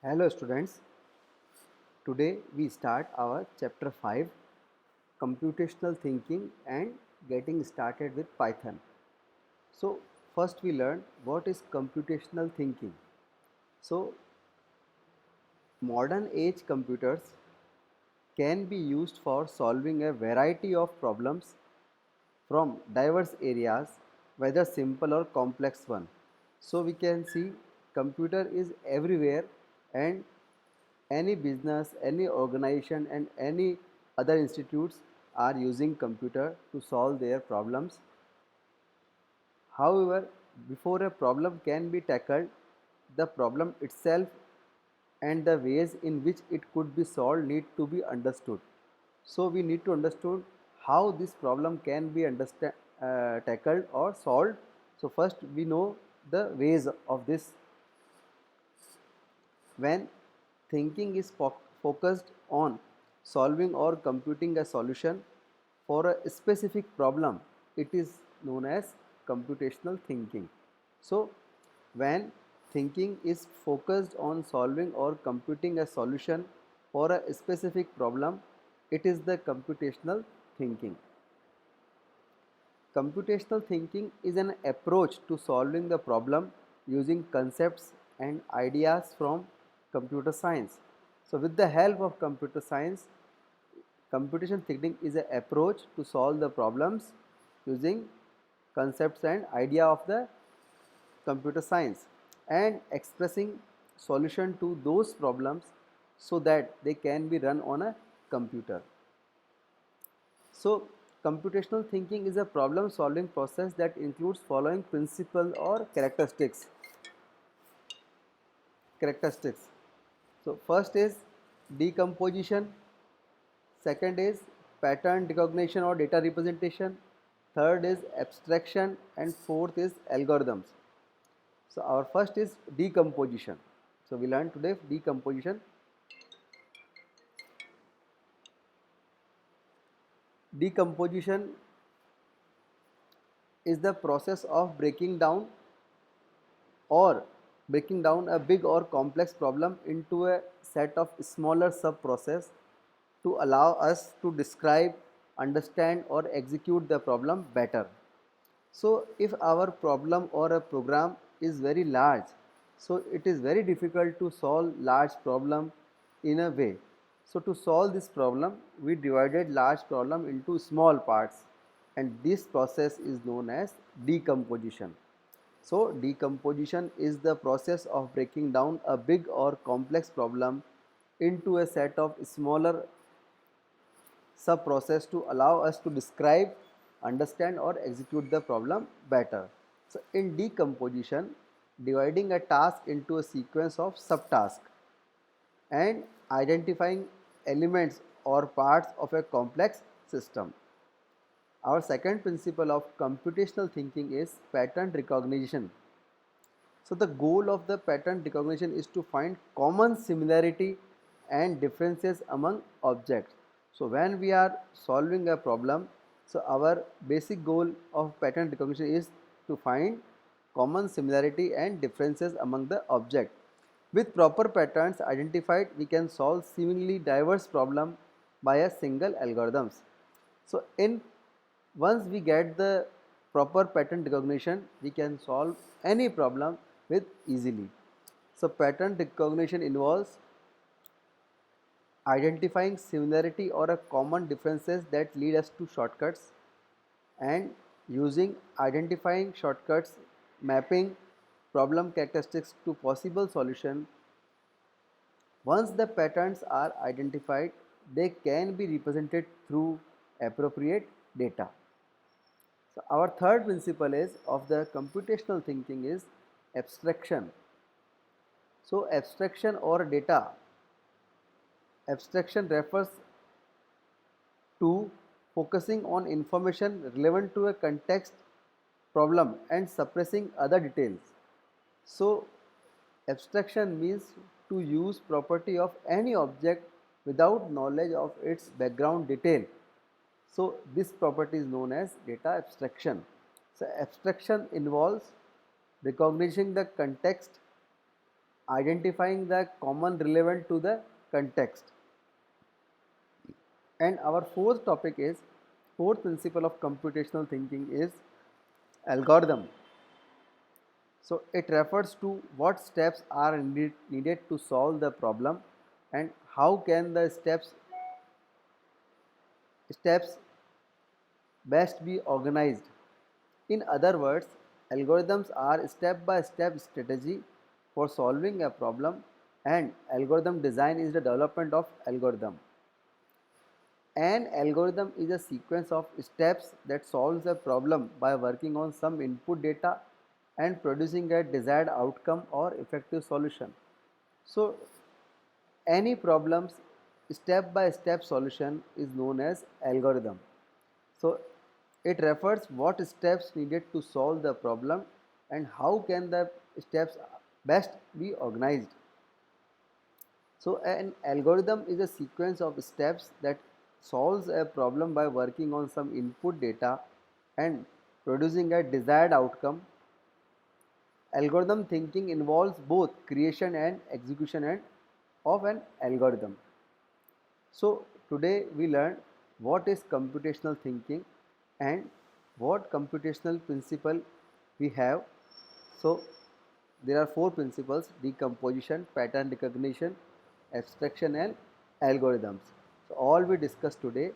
Hello students, today we start our chapter 5 computational thinking and getting started with Python. So first we learn what is computational thinking. So modern age computers can be used for solving a variety of problems from diverse areas, whether simple or complex one. So we can see computer is everywhere, and any business, any organization and any other institutes are using computer to solve their problems. However, before a problem can be tackled, the problem itself and the ways in which it could be solved need to be understood. So we need to understand how this problem can be tackled or solved. So first we know the ways of this. When thinking is focused on solving or computing a solution for a specific problem, it is known as computational thinking. So, when thinking is focused on solving or computing a solution for a specific problem, it is the computational thinking. Computational thinking is an approach to solving the problem using concepts and ideas from computer science. So, with the help of computer science, computation thinking is an approach to solve the problems using concepts and idea of the computer science and expressing solution to those problems so that they can be run on a computer. So, computational thinking is a problem solving process that includes following principles or characteristics. So, first is decomposition, second is pattern recognition or data representation, third is abstraction, and fourth is algorithms. So, our first is decomposition. So, we learned today decomposition. Decomposition is the process of breaking down a big or complex problem into a set of smaller sub process to allow us to describe, understand or execute the problem better. So if our problem or a program is very large, so it is very difficult to solve large problem in a way. So to solve this problem, we divided large problem into small parts, and this process is known as decomposition. So decomposition is the process of breaking down a big or complex problem into a set of smaller sub process to allow us to describe, understand or execute the problem better. So in decomposition, dividing a task into a sequence of subtasks and identifying elements or parts of a complex system. Our second principle of computational thinking is pattern recognition. So the goal of the pattern recognition is to find common similarity and differences among objects. So when we are solving a problem, so our basic goal of pattern recognition is to find common similarity and differences among the object. With proper patterns identified, we can solve seemingly diverse problem by a single algorithms. So in once we get the proper pattern recognition, we can solve any problem with easily. So pattern recognition involves identifying similarity or a common differences that lead us to shortcuts, and using identifying shortcuts, mapping problem characteristics to possible solution. Once the patterns are identified, they can be represented through appropriate data. So our third principle is of the computational thinking is abstraction. So abstraction or data abstraction refers to focusing on information relevant to a context problem and suppressing other details. So abstraction means to use property of any object without knowledge of its background detail. So this property is known as data abstraction. So abstraction involves recognizing the context identifying the common relevant to the context. And our fourth principle of computational thinking is algorithm. So it refers to what steps are needed to solve the problem and how can the steps best be organized. In other words, algorithms are step-by-step strategy for solving a problem, and algorithm design is the development of algorithm. An algorithm is a sequence of steps that solves a problem by working on some input data and producing a desired outcome or effective solution. So, any problem's step by step solution is known as algorithm. So, it refers what steps needed to solve the problem and how can the steps best be organized. So an algorithm is a sequence of steps that solves a problem by working on some input data and producing a desired outcome. Algorithm thinking involves both creation and execution of an algorithm. So today we learned what is computational thinking and what computational principle we have. So there are four principles: decomposition, pattern recognition, abstraction and algorithms. So all we discussed today.